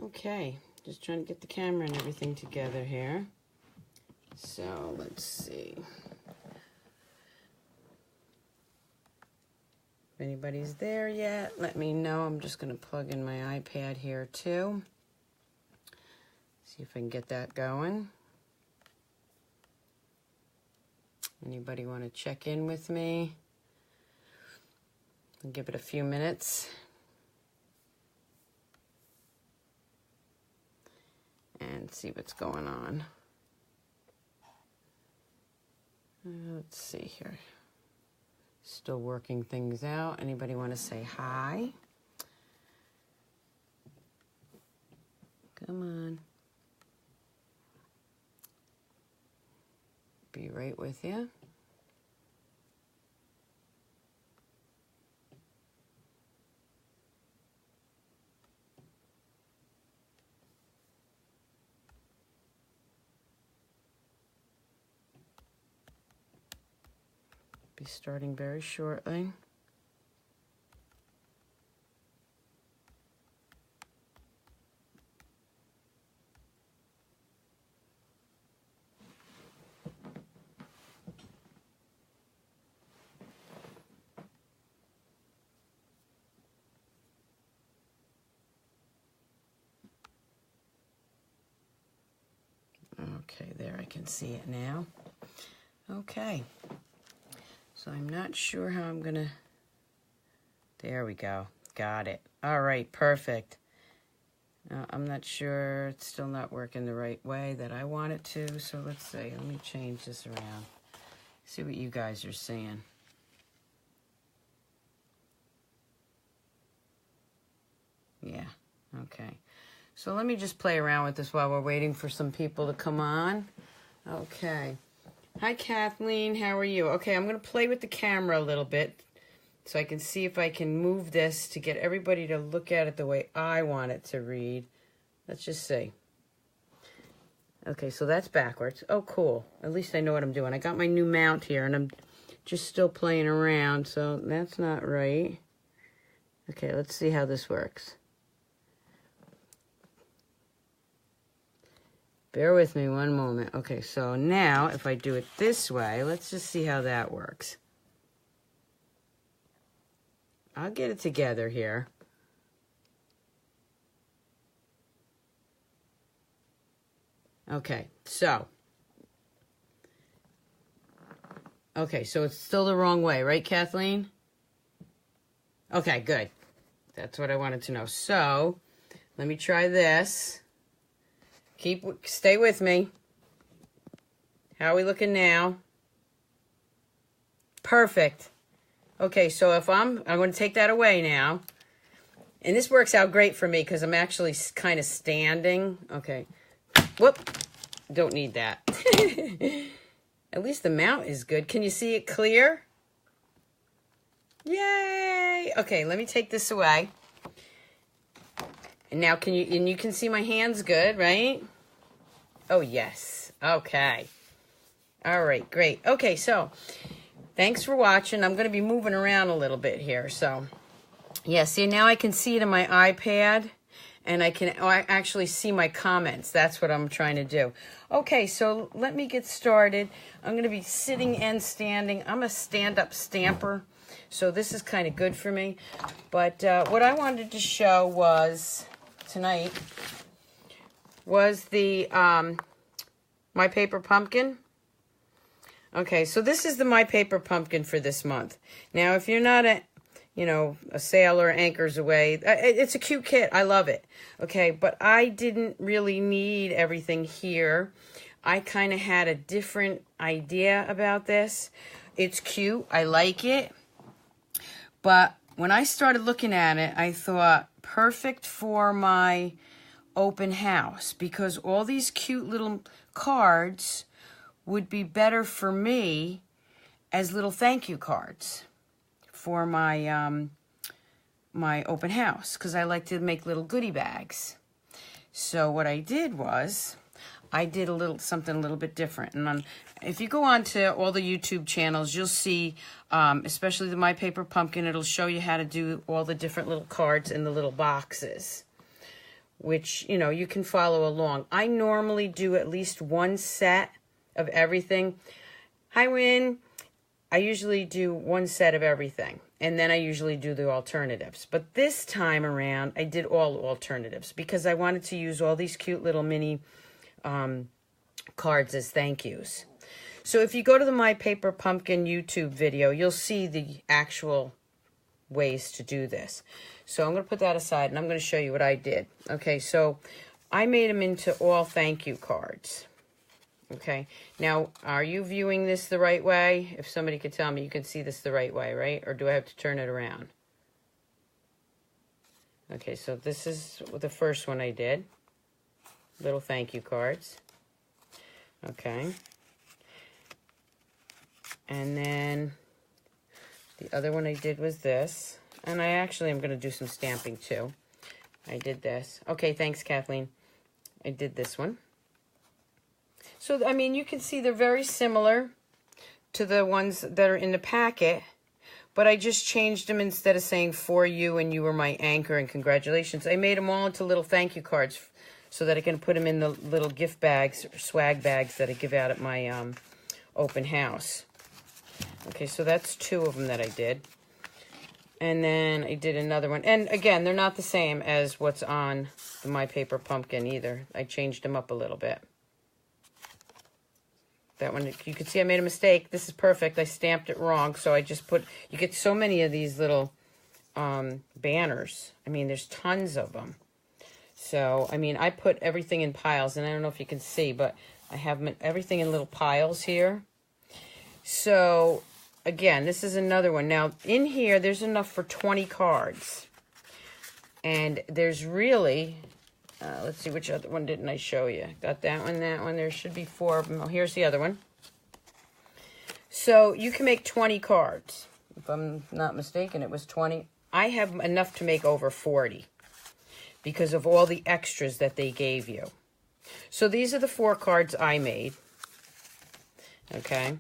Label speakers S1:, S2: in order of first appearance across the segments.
S1: Okay, just trying to get the camera and everything together here. So let's see. If anybody's there yet, let me know. I'm just going to plug in my iPad here too. See if I can get that going. Anybody want to check in with me? I'll give it a few minutes. And see what's going on. Let's see here. Still working things out. Anybody want to say hi? Come on. Be right with you. Be starting very shortly. Okay, there, I can see it now. Okay. So I'm not sure how I'm gonna, there we go, got it. All right, perfect. I'm not sure, it's still not working the right way that I want it to, so let's see, let me change this around. See what you guys are seeing. Yeah, okay. So let me just play around with this while we're waiting for some people to come on. Okay. Hi, Kathleen. How are you? Okay, I'm going to play with the camera a little bit so I can see if I can move this to get everybody to look at it the way I want it to read. Let's just see. Okay, so that's backwards. Oh, cool. At least I know what I'm doing. I got my new mount here, and I'm just still playing around, so that's not right. Okay, let's see how this works. Bear with me one moment. Okay, so now if I do it this way, let's just see how that works. I'll get it together here. Okay, so it's still the wrong way, right, Kathleen? Okay, good. That's what I wanted to know. So let me try this. Stay with me. How are we looking now? Perfect. Okay, so if I'm going to take that away now. And this works out great for me because I'm actually kind of standing. Okay. Whoop. Don't need that. At least the mount is good. Can you see it clear? Yay. Okay, let me take this away. And now you can see my hands good, right? Oh, yes. Okay. All right, great. Okay, so thanks for watching. I'm going to be moving around a little bit here. So, yeah, see, now I can see it in my iPad, and I actually see my comments. That's what I'm trying to do. Okay, so let me get started. I'm going to be sitting and standing. I'm a stand-up stamper, so this is kind of good for me. But what I wanted to show was tonight was the My Paper Pumpkin. Okay, so this is the My Paper Pumpkin for this month. Now, if you're not a sailor anchors away, it's a cute kit. I love it. Okay, but I didn't really need everything here. I kind of had a different idea about this. It's cute. I like it. But when I started looking at it, I thought perfect for my open house because all these cute little cards would be better for me as little thank you cards for my my open house because I like to make little goodie bags. So what I did was I did something a little bit different. And if you go on to all the YouTube channels, you'll see, especially the My Paper Pumpkin, it'll show you how to do all the different little cards in the little boxes. which, you know, you can follow along. I normally do at least one set of everything. Hi, Win. I usually do one set of everything, and then I usually do the alternatives. But this time around, I did all alternatives because I wanted to use all these cute little mini cards as thank yous. So if you go to the My Paper Pumpkin YouTube video, you'll see the actual ways to do this. So I'm going to put that aside, and I'm going to show you what I did. Okay, so I made them into all thank you cards. Okay, now, are you viewing this the right way? If somebody could tell me you can see this the right way, right? Or do I have to turn it around? Okay, so this is the first one I did. Little thank you cards. Okay. And then the other one I did was this. And I actually am going to do some stamping too. I did this. Okay, thanks, Kathleen. I did this one. So, I mean, you can see they're very similar to the ones that are in the packet, but I just changed them. Instead of saying for you and you were my anchor and congratulations, I made them all into little thank you cards so that I can put them in the little gift bags or swag bags that I give out at my open house. Okay, so that's 2 of them that I did. And then I did another one. And again, they're not the same as what's on the My Paper Pumpkin either. I changed them up a little bit. That one, you can see I made a mistake. This is perfect. I stamped it wrong, so I just put, you get so many of these little banners. I mean, there's tons of them. So, I mean, I put everything in piles, and I don't know if you can see, but I have everything in little piles here. So, again, this is another one. Now, in here, there's enough for 20 cards. And there's really... let's see, which other one didn't I show you? Got that one, that one. There should be 4 of them. Oh, here's the other one. So you can make 20 cards. If I'm not mistaken, it was 20. I have enough to make over 40 because of all the extras that they gave you. So these are the 4 cards I made. Okay.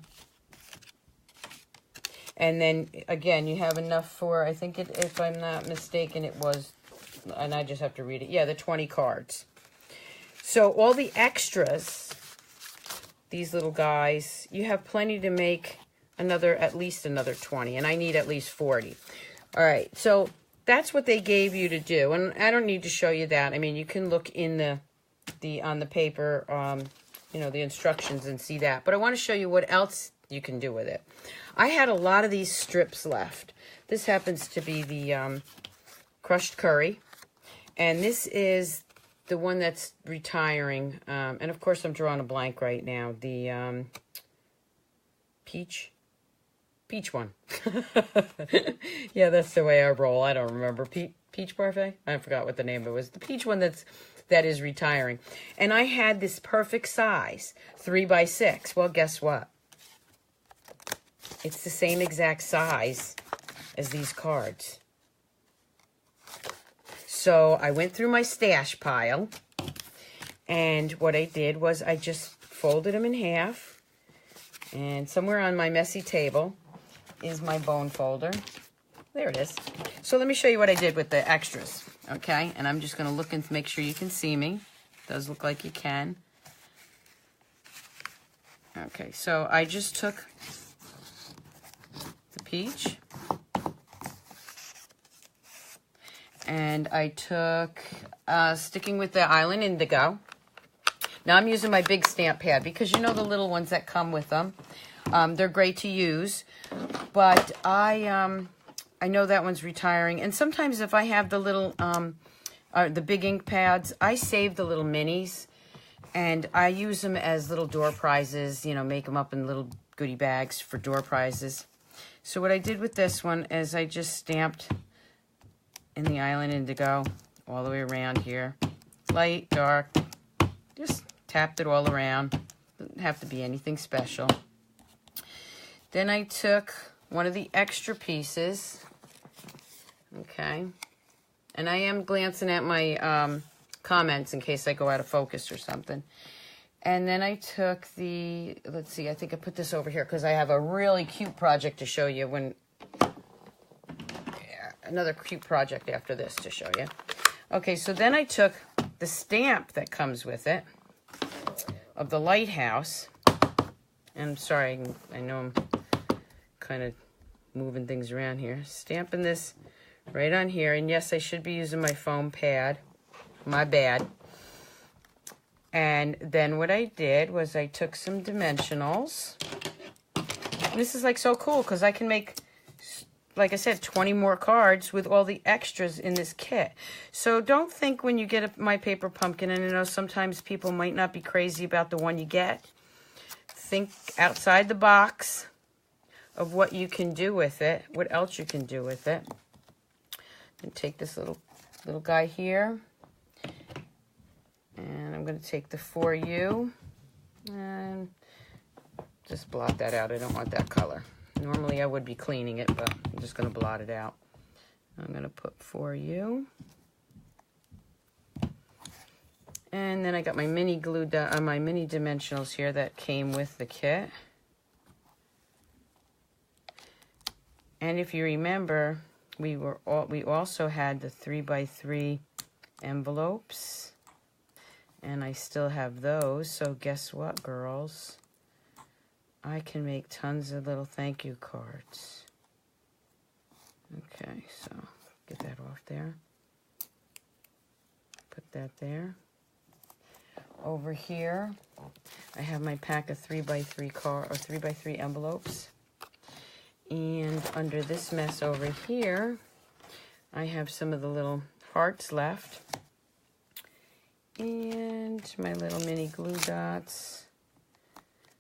S1: And then, again, you have enough for, I think, if I'm not mistaken, it was... and I just have to read it. Yeah, the 20 cards. So all the extras, these little guys, you have plenty to make at least another 20. And I need at least 40. All right, so that's what they gave you to do. And I don't need to show you that. I mean, you can look in on the paper, you know, the instructions and see that. But I want to show you what else you can do with it. I had a lot of these strips left. This happens to be the crushed curry. And this is the one that's retiring. And, of course, I'm drawing a blank right now. The peach one. Yeah, that's the way I roll. I don't remember. Peach parfait? I forgot what the name of it was. The peach one that is retiring. And I had this perfect size, 3 by 6. Well, guess what? It's the same exact size as these cards. So I went through my stash pile, and what I did was I just folded them in half, and somewhere on my messy table is my bone folder. There it is. So let me show you what I did with the extras, okay? And I'm just going to look and make sure you can see me. Does look like you can. Okay, so I just took the peach. And I took, sticking with the Island Indigo. Now I'm using my big stamp pad because you know the little ones that come with them. They're great to use. But I know that one's retiring. And sometimes if I have the little, the big ink pads, I save the little minis. And I use them as little door prizes, you know, make them up in little goodie bags for door prizes. So what I did with this one is I just stamped in the Island Indigo all the way around here. Light, dark, just tapped it all around. Doesn't have to be anything special. Then I took one of the extra pieces, okay, and I am glancing at my comments in case I go out of focus or something. And then I took the, let's see, I think I put this over here because I have a really cute project to show you when, another cute project after this to show you. Okay, so then I took the stamp that comes with it of the lighthouse. And I'm sorry, I know I'm kind of moving things around here. Stamping this right on here. And yes, I should be using my foam pad. My bad. And then what I did was I took some dimensionals. And this is like so cool because I can make, like I said, 20 more cards with all the extras in this kit. So don't think when you get My Paper Pumpkin, and I know sometimes people might not be crazy about the one you get. Think outside the box of what you can do with it, what else you can do with it. And take this little guy here. And I'm going to take the For You and just blot that out. I don't want that color. Normally I would be cleaning it, but I'm just going to blot it out. I'm going to put For You. And then I got my mini glue, my mini dimensionals here that came with the kit. And if you remember, we also had the 3x3 envelopes. And I still have those, so guess what, girls? I can make tons of little thank you cards. Okay, so get that off there. Put that there. Over here, I have my pack of 3x3 envelopes. And under this mess over here, I have some of the little hearts left. And my little mini glue dots.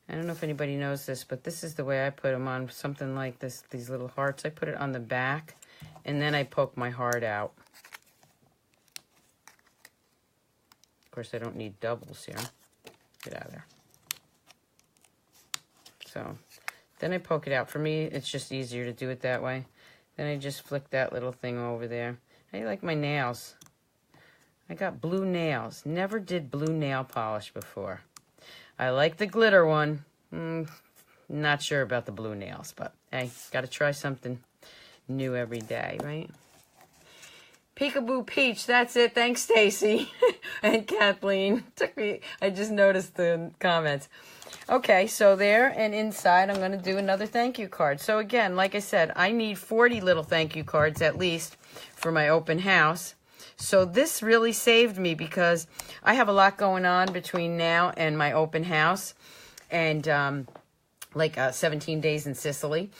S1: I don't know if anybody knows this, but this is the way I put them on something like this, these little hearts. I put it on the back, and then I poke my heart out. Of course, I don't need doubles here. Get out of there. So, then I poke it out. For me, it's just easier to do it that way. Then I just flick that little thing over there. I like my nails. I got blue nails. Never did blue nail polish before. I like the glitter one. Not sure about the blue nails, but hey, got to try something new every day, right? Peekaboo Peach, that's it. Thanks, Stacy and Kathleen. I just noticed the comments. Okay, so there and inside, I'm going to do another thank you card. So again, like I said, I need 40 little thank you cards at least for my open house. So this really saved me because I have a lot going on between now and my open house and 17 days in Sicily.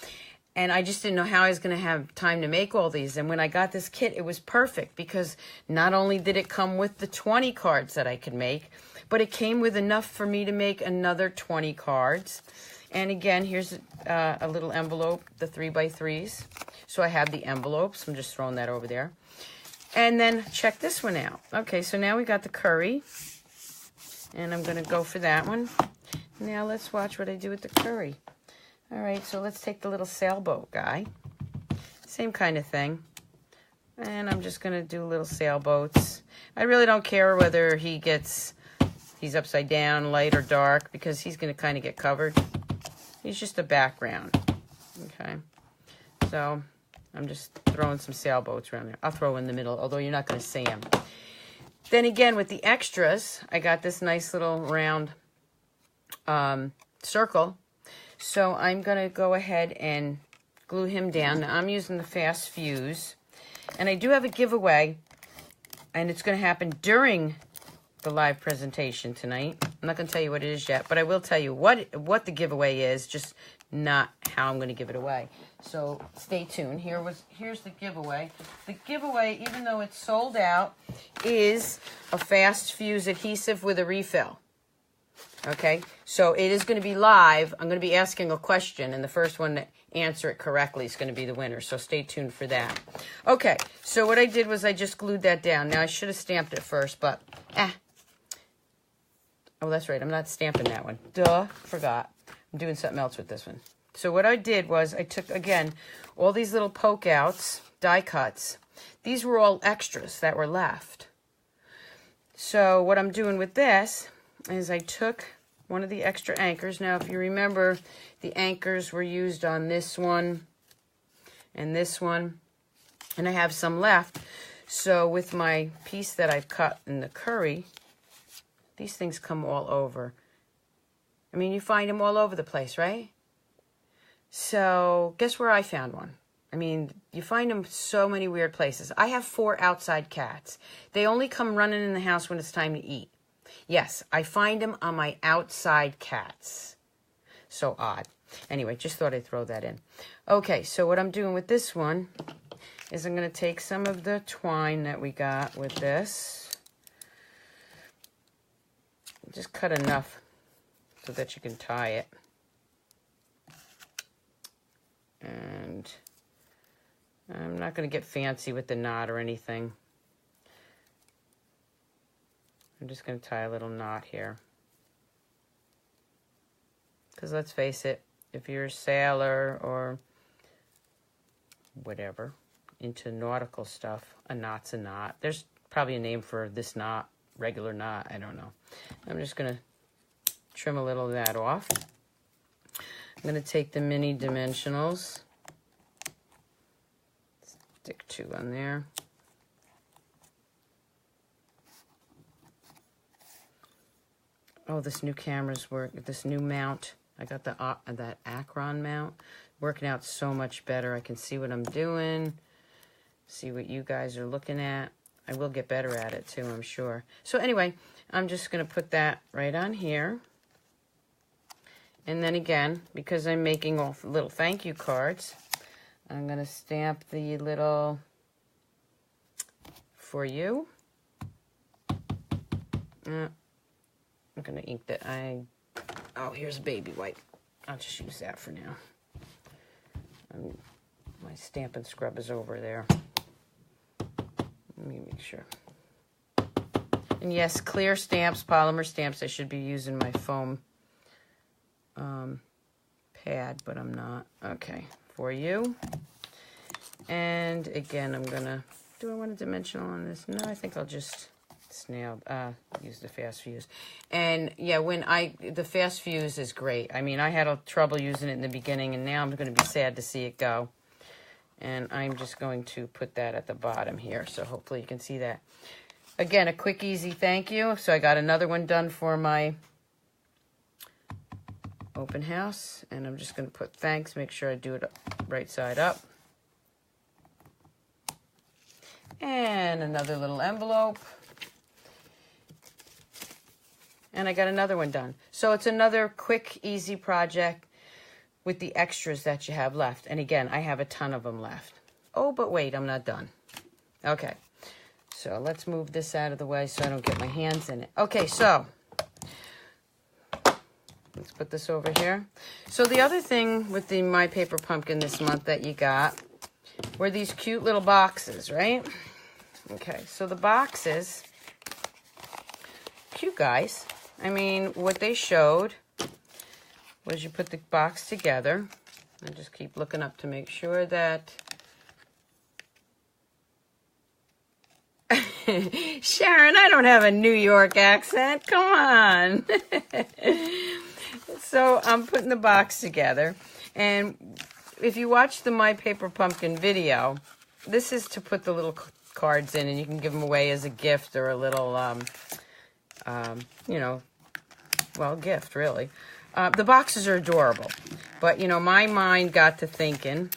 S1: And I just didn't know how I was going to have time to make all these. And when I got this kit, it was perfect because not only did it come with the 20 cards that I could make, but it came with enough for me to make another 20 cards. And again, here's a little envelope, the 3x3s. So I have the envelopes. I'm just throwing that over there. And then check this one out. Okay, so now we got the curry. And I'm going to go for that one. Now let's watch what I do with the curry. All right, so let's take the little sailboat guy. Same kind of thing. And I'm just going to do little sailboats. I really don't care whether he's upside down, light or dark, because he's going to kind of get covered. He's just a background. Okay, so I'm just throwing some sailboats around there. I'll throw in the middle, although you're not going to see them. Then again, with the extras, I got this nice little round circle. So I'm going to go ahead and glue him down. Now, I'm using the Fast Fuse. And I do have a giveaway, and it's going to happen during the live presentation tonight. I'm not going to tell you what it is yet, but I will tell you what the giveaway is, just not how I'm going to give it away. So stay tuned. Here's the giveaway. The giveaway, even though it's sold out, is a Fast Fuse adhesive with a refill. Okay, so it is going to be live. I'm going to be asking a question, and the first one to answer it correctly is going to be the winner. So stay tuned for that. Okay, so what I did was I just glued that down. Now, I should have stamped it first, but oh, that's right. I'm not stamping that one. Duh, forgot. I'm doing something else with this one. So what I did was I took, again, all these little poke outs, die cuts. These were all extras that were left. So what I'm doing with this is I took one of the extra anchors. Now, if you remember, the anchors were used on this one and this one, and I have some left. So with my piece that I've cut in the curry, these things come all over. I mean, you find them all over the place, right? So guess where I found one? I mean, you find them so many weird places. I have 4 outside cats. They only come running in the house when it's time to eat. Yes, I find them on my outside cats. So odd. Anyway, just thought I'd throw that in. Okay, so what I'm doing with this one is I'm going to take some of the twine that we got with this. Just cut enough so that you can tie it. And I'm not going to get fancy with the knot or anything. I'm just going to tie a little knot here. Because let's face it, if you're a sailor or whatever, into nautical stuff, a knot's a knot. There's probably a name for this knot, regular knot, I don't know. I'm just going to trim a little of that off. I'm going to take the mini dimensionals, stick 2 on there. Oh, this new camera's this new mount. I got that Acron mount. Working out so much better. I can see what I'm doing, see what you guys are looking at. I will get better at it too, I'm sure. So anyway, I'm just going to put that right on here. And then again, because I'm making all little thank you cards, I'm going to stamp the little for you. I'm going to ink that. Oh, here's a baby wipe. I'll just use that for now. My Stampin' Scrub is over there. Let me make sure. And yes, clear stamps, polymer stamps. I should be using my foam pad, but I'm not. Okay, for you. And again, I'm gonna, do I want a dimensional on this? No, I think I'll just use the fast fuse. And yeah, the fast fuse is great. I mean, I had trouble using it in the beginning, and now I'm going to be sad to see it go. And I'm just going to put that at the bottom here, so hopefully you can see that. Again, a quick, easy thank you. So I got another one done for my open house, and I'm just going to put thanks, make sure I do it right side up. And another little envelope. And I got another one done. So it's another quick, easy project with the extras that you have left. And again, I have a ton of them left. Oh, but wait, I'm not done. Okay, so let's move this out of the way so I don't get my hands in it. Okay, so let's put this over here. So the other thing with the My Paper Pumpkin this month that you got were these cute little boxes, right? Okay, so the boxes, cute guys. I mean, what they showed was you put the box together. I just keep looking up to make sure that... Sharon, I don't have a New York accent. Come on. So I'm putting the box together. And if you watch the My Paper Pumpkin video, this is to put the little cards in, and you can give them away as a gift or a little, you know, well, gift, really. The boxes are adorable. But, you know, my mind got to thinking,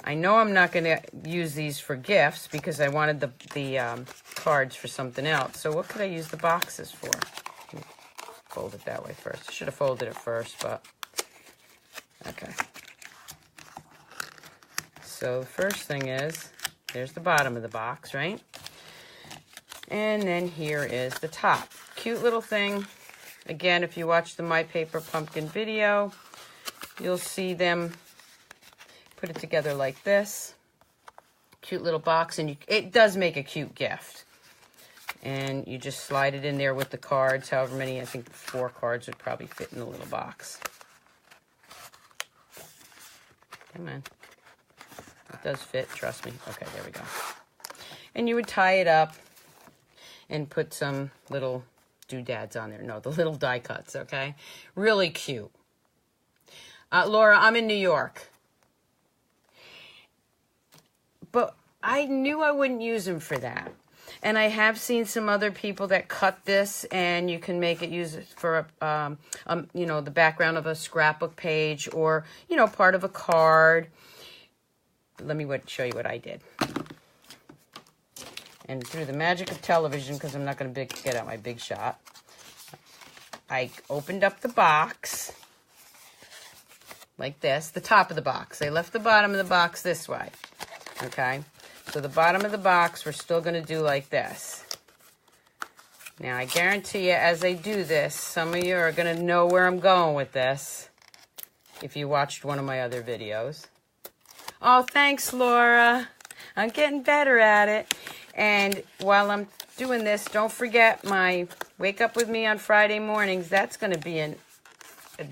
S1: I know I'm not going to use these for gifts because I wanted the cards for something else. So what could I use the boxes for? Fold it that way first. I should have folded it first, but okay. So the first thing is, there's the bottom of the box, right? And then here is the top. Cute little thing. Again, if you watch the My Paper Pumpkin video, you'll see them put it together like this. Cute little box, and it does make a cute gift. And you just slide it in there with the cards, however many, I think 4 cards would probably fit in the little box. Come on. It does fit, trust me. Okay, there we go. And you would tie it up and put some little doodads on there. No, the little die cuts, okay? Really cute. Laura, I'm in New York. But I knew I wouldn't use them for that. And I have seen some other people that cut this, and you can make it use it for, you know, the background of a scrapbook page, or, you know, part of a card. Let me show you what I did. And through the magic of television, because I'm not going to get out my big shot, I opened up the box like this, the top of the box. I left the bottom of the box this way, okay? So the bottom of the box, we're still going to do like this. Now, I guarantee you, as I do this, some of you are going to know where I'm going with this, if you watched one of my other videos. Oh, thanks, Laura. I'm getting better at it. And while I'm doing this, don't forget my Wake Up With Me on Friday mornings. That's going to be a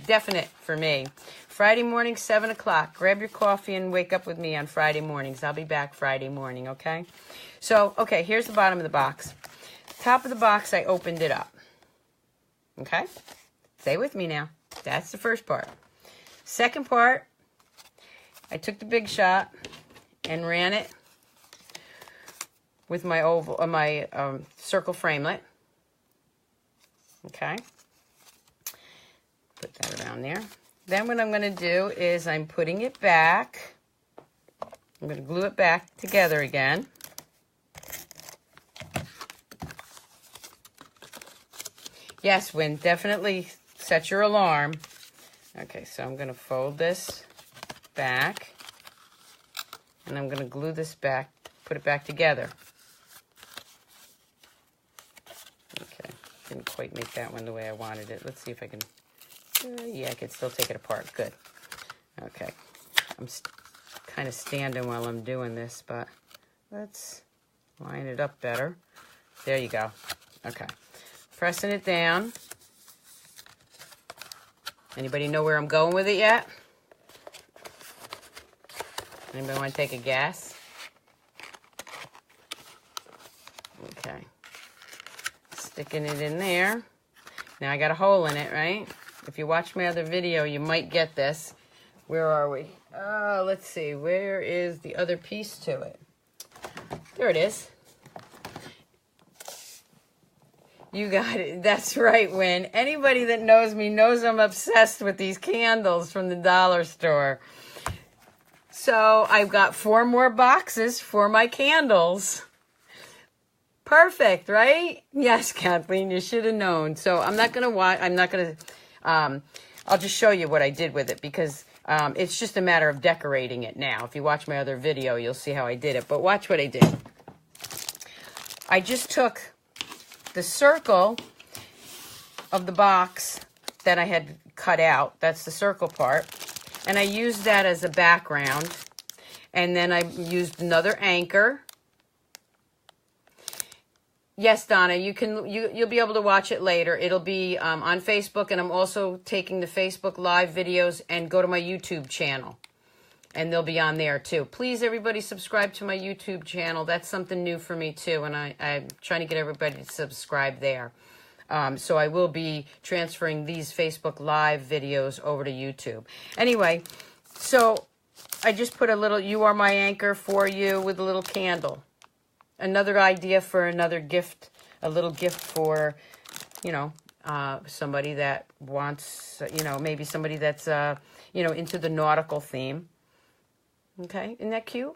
S1: definite for me. Friday morning, 7 o'clock. Grab your coffee and wake up with me on Friday mornings. I'll be back Friday morning, okay? So, okay, here's the bottom of the box. Top of the box, I opened it up. Okay? Stay with me now. That's the first part. Second part, I took the big shot and ran it with my circle framelit. Okay? Put that around there. Then what I'm going to do is I'm putting it back. I'm going to glue it back together again. Yes, Wynn, definitely set your alarm. Okay, so I'm going to fold this back. And I'm going to glue this back, put it back together. Okay, didn't quite make that one the way I wanted it. Let's see if I can... yeah, I can still take it apart. Good. Okay. I'm kind of standing while I'm doing this, but let's line it up better. There you go. Okay. Pressing it down. Anybody know where I'm going with it yet? Anybody want to take a guess? Okay. Sticking it in there. Now I got a hole in it, right? If you watch my other video, you might get this. Where are we? Oh, let's see. Where is the other piece to it? There it is. You got it. That's right, Wynn. Anybody that knows me knows I'm obsessed with these candles from the dollar store. So I've got 4 more boxes for my candles. Perfect, right? Yes, Kathleen, you should have known. So I'm not going to watch. I'm not going to... I'll just show you what I did with it, because it's just a matter of decorating it now. If you watch my other video, you'll see how I did it. But watch what I did. I just took the circle of the box that I had cut out. That's the circle part. And I used that as a background. And then I used another anchor. Yes, Donna, you'll be able to watch it later. It'll be on Facebook, and I'm also taking the Facebook Live videos and go to my YouTube channel. And they'll be on there too. Please, everybody, subscribe to my YouTube channel. That's something new for me too, and I'm trying to get everybody to subscribe there. So I will be transferring these Facebook Live videos over to YouTube. Anyway, so I just put a little "You Are My Anchor" for you with a little candle. Another idea for another gift, a little gift for, you know, somebody that wants, you know, maybe somebody that's, you know, into the nautical theme. Okay, isn't that cute?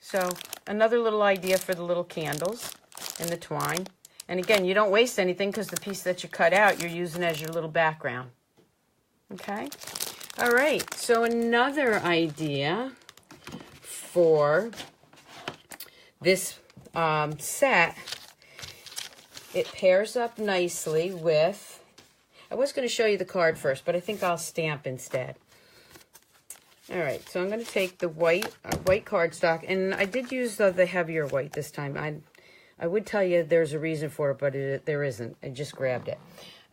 S1: So another little idea for the little candles and the twine. And again, you don't waste anything, because the piece that you cut out, you're using as your little background. Okay? All right, so another idea for this set, it pairs up nicely with, I was going to show you the card first, but I think I'll stamp instead. All right, so I'm going to take the white cardstock, and I did use the heavier white this time. I would tell you there's a reason for it, but there isn't. I just grabbed it.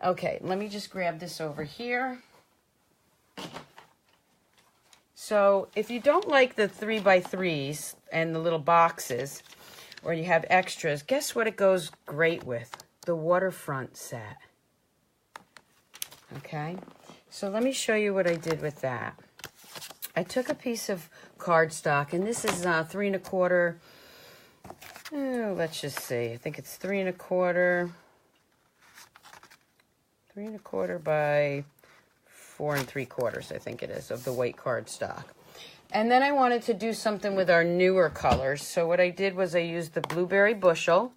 S1: Okay, let me just grab this over here. So if you don't like the 3x3s and the little boxes, or you have extras, guess what it goes great with? The waterfront set. Okay, so let me show you what I did with that. I took a piece of cardstock, and this is 3 1/4. Oh, let's just see. I think it's 3 1/4. 3 1/4 by 4 3/4, I think it is, of the white cardstock. And then I wanted to do something with our newer colors. So what I did was I used the Blueberry Bushel.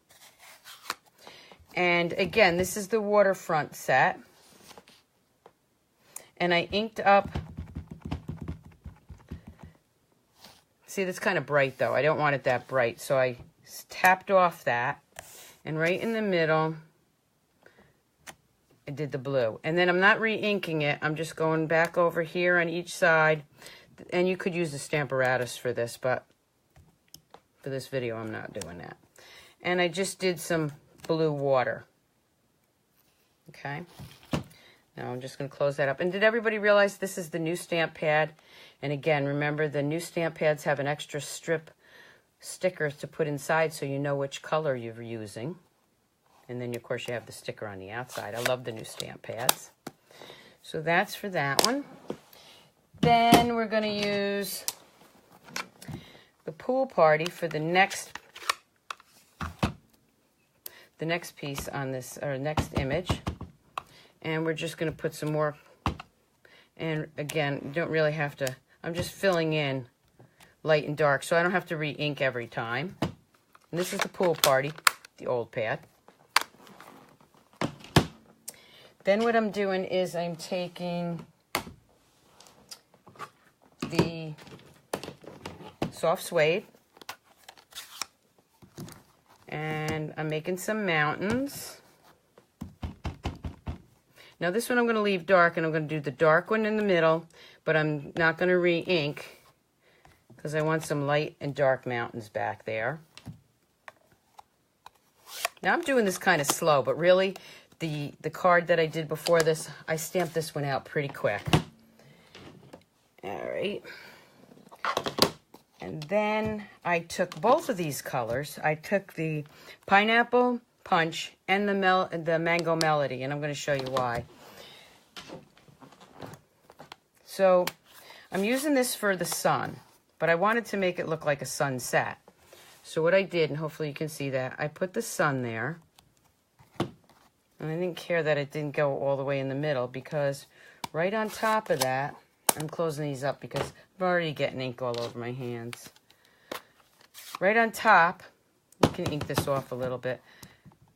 S1: And again, this is the waterfront set. And I inked up. See, that's kind of bright though. I don't want it that bright. So I tapped off that. And right in the middle, I did the blue. And then I'm not re-inking it. I'm just going back over here on each side. And you could use the Stamparatus for this, but for this video, I'm not doing that. And I just did some blue water. Okay. Now I'm just going to close that up. And did everybody realize this is the new stamp pad? And again, remember the new stamp pads have an extra strip sticker to put inside so you know which color you're using. And then, of course, you have the sticker on the outside. I love the new stamp pads. So that's for that one. Then we're going to use the pool party for the next piece on this, or next image. And we're just going to put some more. And again, you don't really have to, I'm just filling in light and dark, so I don't have to re-ink every time. And this is the pool party, the old pad. Then what I'm doing is I'm taking the soft suede, and I'm making some mountains. Now this one I'm going to leave dark, and I'm going to do the dark one in the middle, but I'm not going to re-ink because I want some light and dark mountains back there. Now I'm doing this kind of slow, but really the card that I did before this, I stamped this one out pretty quick. All right. And then I took both of these colors. I took the Pineapple Punch and the Mango Melody, and I'm going to show you why. So I'm using this for the sun, but I wanted to make it look like a sunset. So what I did, and hopefully you can see that, I put the sun there. And I didn't care that it didn't go all the way in the middle, because right on top of that, I'm closing these up because I'm already getting ink all over my hands. Right on top, you can ink this off a little bit.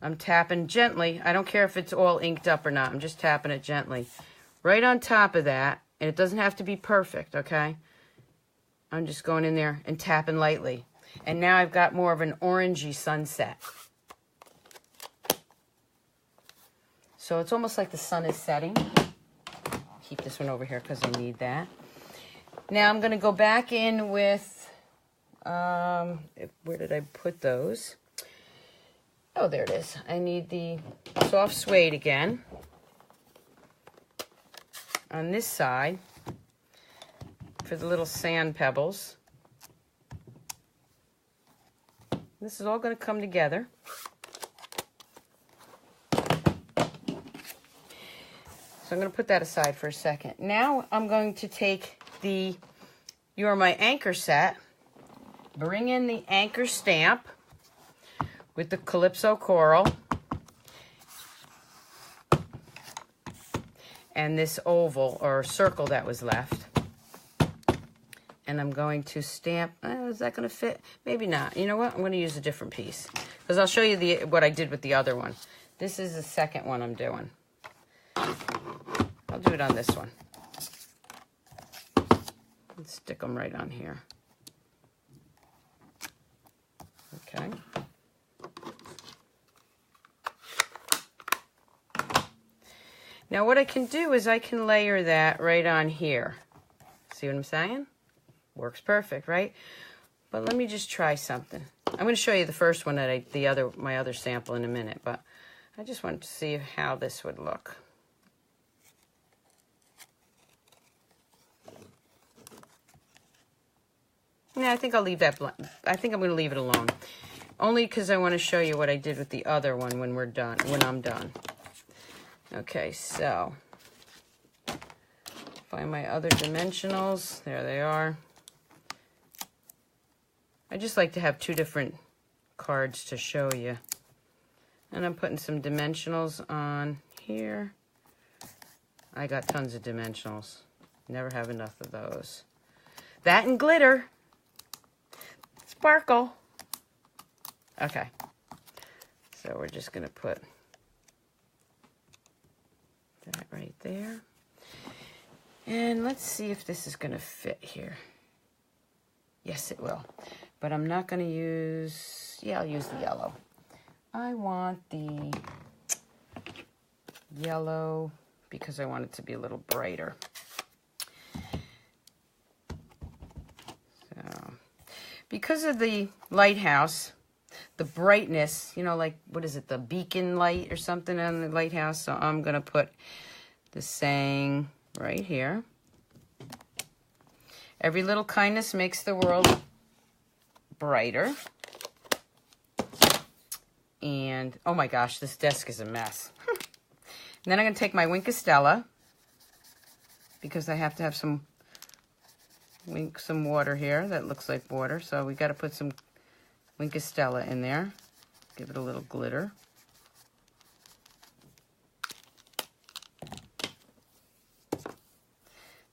S1: I'm tapping gently. I don't care if it's all inked up or not. I'm just tapping it gently. Right on top of that, and it doesn't have to be perfect, okay? I'm just going in there and tapping lightly. And now I've got more of an orangey sunset. So it's almost like the sun is setting. Keep this one over here because I need that. Now I'm going to go back in with, where did I put those? Oh, there it is. I need the soft suede again on this side for the little sand pebbles. This is all going to come together. So I'm going to put that aside for a second. Now I'm going to take the You're My Anchor set, bring in the anchor stamp with the Calypso Coral, and this oval or circle that was left. And I'm going to stamp, is that going to fit? Maybe not. You know what? I'm going to use a different piece because I'll show you what I did with the other one. This is the second one I'm doing. I'll do it on this one. Let's stick them right on here. Okay. Now what I can do is I can layer that right on here. See what I'm saying? Works perfect, right? But let me just try something. I'm going to show you the first one that my other sample in a minute, but I just wanted to see how this would look. Yeah, I think I'll leave that blank. I think I'm going to leave it alone. Only because I want to show you what I did with the other one when we're done, when I'm done. Okay, so if find my other dimensionals. There they are. I just like to have two different cards to show you. And I'm putting some dimensionals on here. I got tons of dimensionals. Never have enough of those. That and glitter. Sparkle. Okay. So we're just going to put that right there. And let's see if this is going to fit here. Yes, it will. But I'm not going to use... Yeah, I'll use the yellow. I want the yellow because I want it to be a little brighter. So, because of the lighthouse, the brightness, you know, like, what is it, the beacon light or something on the lighthouse? So I'm going to put the saying right here. Every little kindness makes the world brighter. And, oh my gosh, this desk is a mess. And then I'm going to take my Wink of Stella, because I have to have some water here that looks like water. So we got to put some Wink of Stella in there. Give it a little glitter.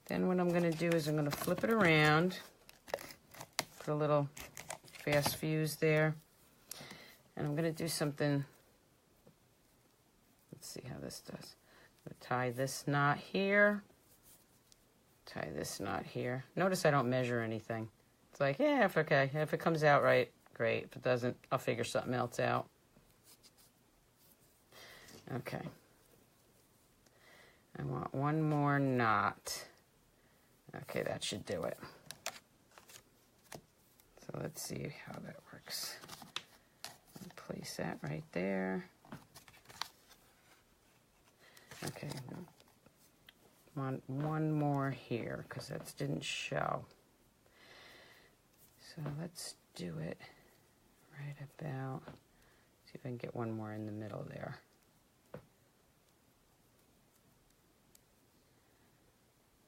S1: Then what I'm going to do is I'm going to flip it around. Put a little fast fuse there. And I'm going to do something. Let's see how this does. I'm going to tie this knot here. Tie this knot here. Notice I don't measure anything. It's like, yeah, okay. If it comes out right, great. If it doesn't, I'll figure something else out. Okay. I want one more knot. Okay, that should do it. So let's see how that works. Place that right there. Okay, want one more here because that didn't show. So let's do it right about, see if I can get one more in the middle there.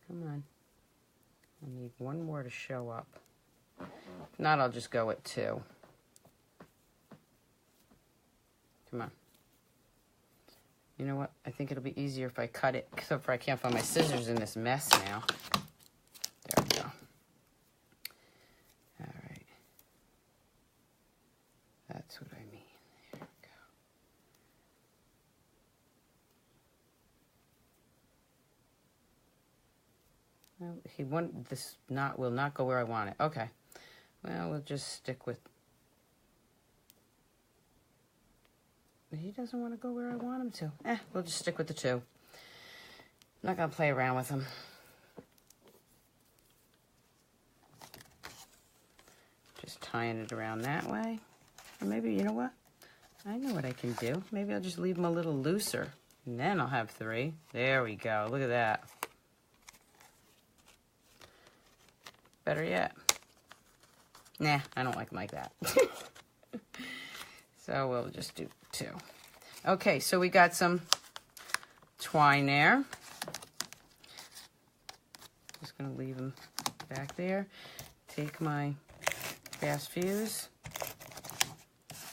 S1: Come on. I need one more to show up. If not, I'll just go at 2. Come on. You know what? I think it'll be easier if I cut it, except for I can't find my scissors in this mess now. There we go. All right. That's what I mean. There we go. Well, this knot will not go where I want it. Okay. Well, we'll just stick with... He doesn't want to go where I want him to. We'll just stick with the 2. I'm not going to play around with him. Just tying it around that way. Or maybe, you know what? I know what I can do. Maybe I'll just leave him a little looser. And then I'll have 3. There we go. Look at that. Better yet. Nah, I don't like them like that. So we'll just do 2. Okay, so we got some twine there. Just going to leave them back there. Take my fast fuse.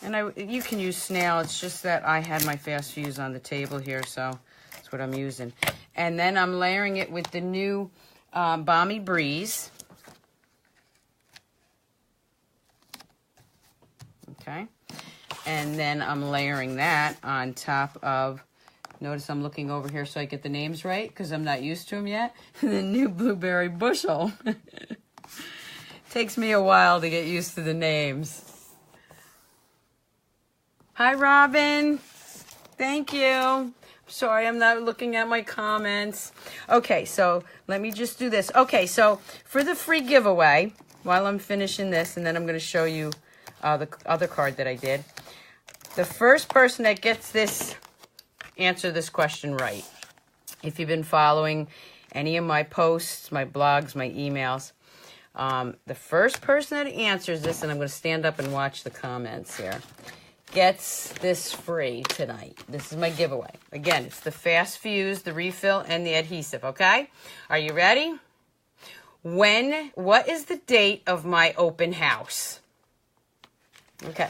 S1: And you can use snail. It's just that I had my fast fuse on the table here, so that's what I'm using. And then I'm layering it with the new Balmy Breeze. Okay. And then I'm layering that on top of, notice I'm looking over here so I get the names right, because I'm not used to them yet. The new Blueberry Bushel. Takes me a while to get used to the names. Hi, Robin. Thank you. Sorry, I'm not looking at my comments. Okay, so let me just do this. Okay, so for the free giveaway, while I'm finishing this, and then I'm going to show you the other card that I did. The first person that gets this, answer this question right. If you've been following any of my posts, my blogs, my emails, the first person that answers this, and I'm going to stand up and watch the comments here, gets this free tonight. This is my giveaway. Again, it's the Fast Fuse, the refill, and the adhesive, okay? Are you ready? What is the date of my open house? Okay.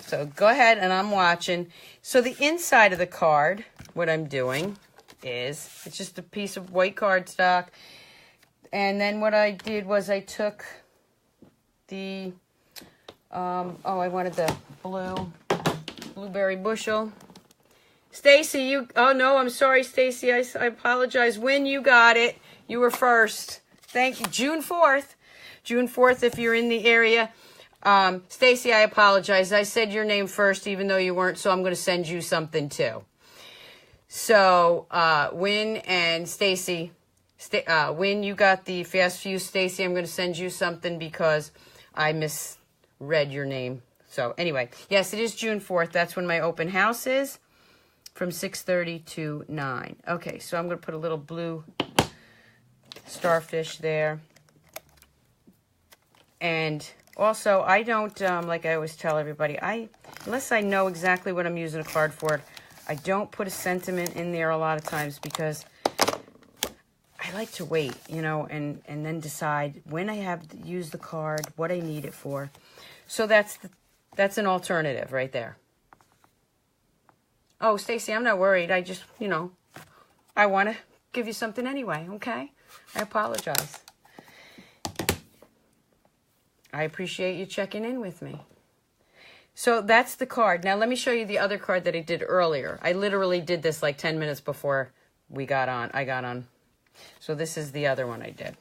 S1: So go ahead, and I'm watching. So the inside of the card, what I'm doing is, it's just a piece of white cardstock. And then what I did was I took the, I wanted the blueberry bushel. Stacy, oh no, I'm sorry, Stacy, I apologize. When you got it, you were first. Thank you. June 4th. June 4th, if you're in the area. Stacy, I apologize. I said your name first, even though you weren't, so I'm going to send you something too. So, Win and Stacy, Win, you got the Fast Fuse. Stacy, I'm going to send you something because I misread your name. So, anyway, yes, it is June 4th. That's when my open house is, from 6:30 to 9. Okay, so I'm going to put a little blue starfish there. And also, I don't, like I always tell everybody, unless I know exactly what I'm using a card for, I don't put a sentiment in there a lot of times because I like to wait, and then decide when I have to use the card, what I need it for. So that's an alternative right there. Oh, Stacy, I'm not worried. I just, I want to give you something anyway, okay? I apologize. I appreciate you checking in with me. So that's the card. Now let me show you the other card that I did earlier. I literally did this like 10 minutes before I got on. So this is the other one I did.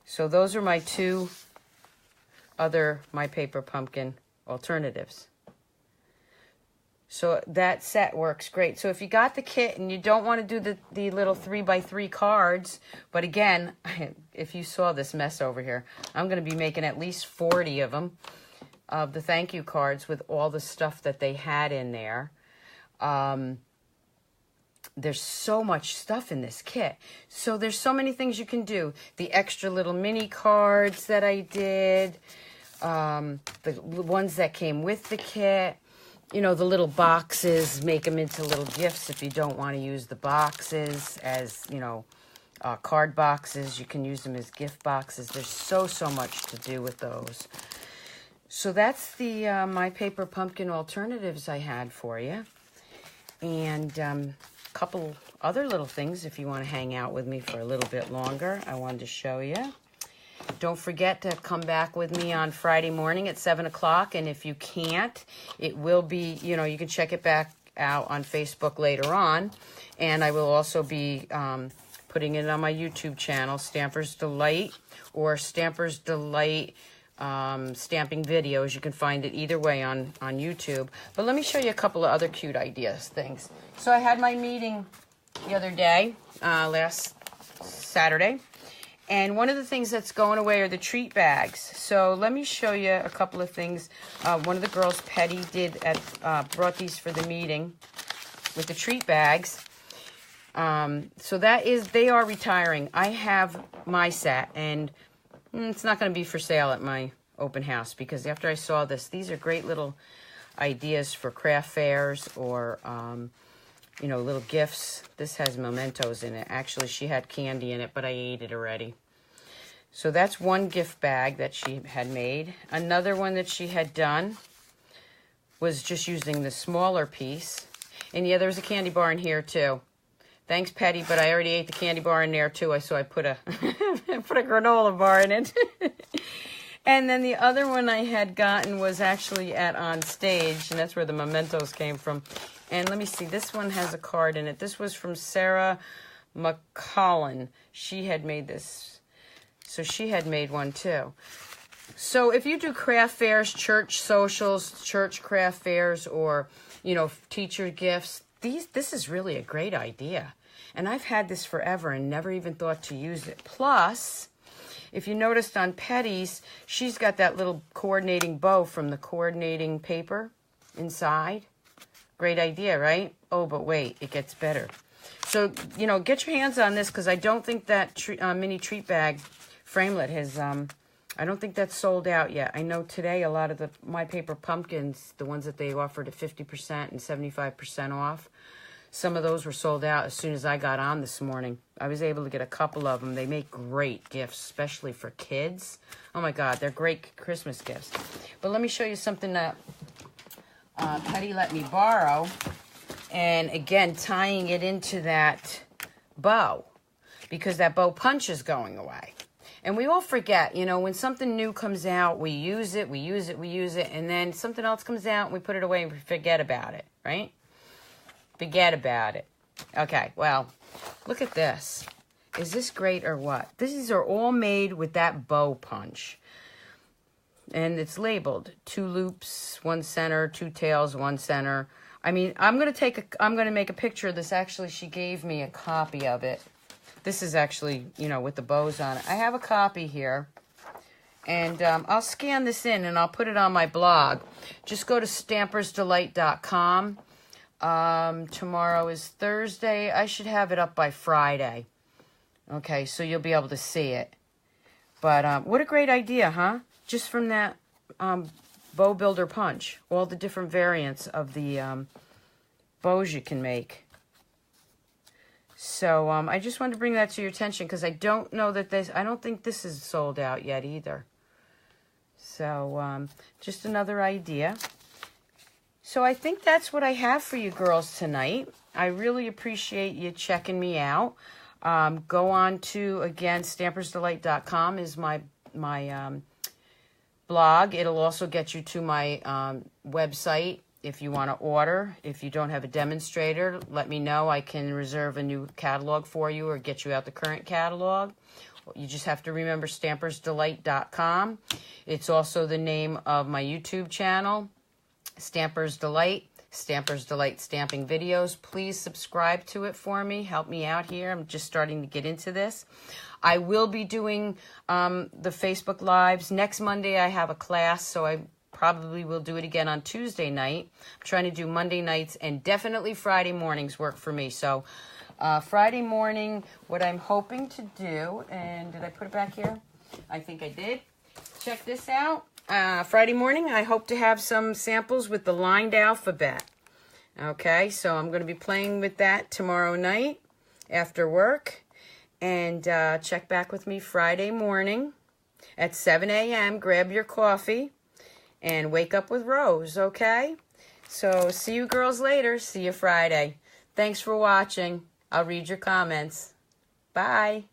S1: So those are my two other My Paper Pumpkin alternatives. So that set works great. So if you got the kit and you don't want to do the little 3x3 cards, but again, if you saw this mess over here, I'm going to be making at least 40 of them, of the thank you cards with all the stuff that they had in there. There's so much stuff in this kit. So there's so many things you can do. The extra little mini cards that I did, the ones that came with the kit. The little boxes, make them into little gifts if you don't want to use the boxes as, card boxes. You can use them as gift boxes. There's so much to do with those. So that's the My Paper Pumpkin alternatives I had for you. And a couple other little things if you want to hang out with me for a little bit longer, I wanted to show you. Don't forget to come back with me on Friday morning at 7 o'clock. And if you can't, it will be, you can check it back out on Facebook later on. And I will also be putting it on my YouTube channel, Stampersdelight, or Stampersdelight stamping videos. You can find it either way on YouTube. But let me show you a couple of other cute things. So I had my meeting the other day, last Saturday. And one of the things that's going away are the treat bags. So let me show you a couple of things. One of the girls, Petty, brought these for the meeting with the treat bags. So they are retiring. I have my set, and it's not going to be for sale at my open house because after I saw this, these are great little ideas for craft fairs or, little gifts. This has mementos in it. Actually, she had candy in it, but I ate it already. So that's one gift bag that she had made. Another one that she had done was just using the smaller piece. And yeah, there's a candy bar in here too. Thanks, Petty, but I already ate the candy bar in there too, so I put a put a granola bar in it. And then the other one I had gotten was actually on stage, and that's where the mementos came from. And let me see, this one has a card in it. This was from Sarah McCollin. She had made this. So she had made one too. So if you do craft fairs, church socials, church craft fairs, or, teacher gifts, this is really a great idea. And I've had this forever and never even thought to use it. Plus, if you noticed on Petty's, she's got that little coordinating bow from the coordinating paper inside. Great idea, right? Oh, but wait, it gets better. So, get your hands on this because I don't think that mini treat bag framelit I don't think that's sold out yet. I know today a lot of the My Paper Pumpkins, the ones that they offered at 50% and 75% off, some of those were sold out as soon as I got on this morning. I was able to get a couple of them. They make great gifts, especially for kids. Oh my God, they're great Christmas gifts. But let me show you something that Petty let me borrow. And again, tying it into that bow, because that bow punch is going away. And we all forget, you know, when something new comes out, we use it, and then something else comes out and we put it away and we forget about it, right? Forget about it. Okay, well, look at this. Is this great or what? These are all made with that bow punch. And it's labeled 2 loops, 1 center, 2 tails, 1 center. I mean, I'm going to make a picture of this. Actually, she gave me a copy of it. This is actually, you know, with the bows on it. I have a copy here. And I'll scan this in and I'll put it on my blog. Just go to Stampersdelight.com. Tomorrow is Thursday. I should have it up by Friday. Okay, so you'll be able to see it. But what a great idea, huh? Just from that bow builder punch. All the different variants of the bows you can make. So I just wanted to bring that to your attention because I don't know that I don't think this is sold out yet either. So just another idea. So I think that's what I have for you girls tonight. I really appreciate you checking me out. Go on to, again, Stampersdelight.com is my blog. It'll also get you to my website if you want to order. If you don't have a demonstrator, let me know. I can reserve a new catalog for you or get you out the current catalog. You just have to remember Stampersdelight.com. It's also the name of my YouTube channel, Stampers Delight, Stampers Delight stamping videos. Please subscribe to it for me. Help me out here. I'm just starting to get into this. I will be doing the Facebook Lives. Next Monday I have a class, so I probably will do it again on Tuesday night. I'm trying to do Monday nights, and definitely Friday mornings work for me. So Friday morning, what I'm hoping to do, and did I put it back here? I think I did. Check this out. Friday morning, I hope to have some samples with the lined alphabet. Okay, so I'm going to be playing with that tomorrow night after work. And check back with me Friday morning at 7 a.m. Grab your coffee and wake up with Rose, okay? So see you girls later. See you Friday. Thanks for watching. I'll read your comments. Bye.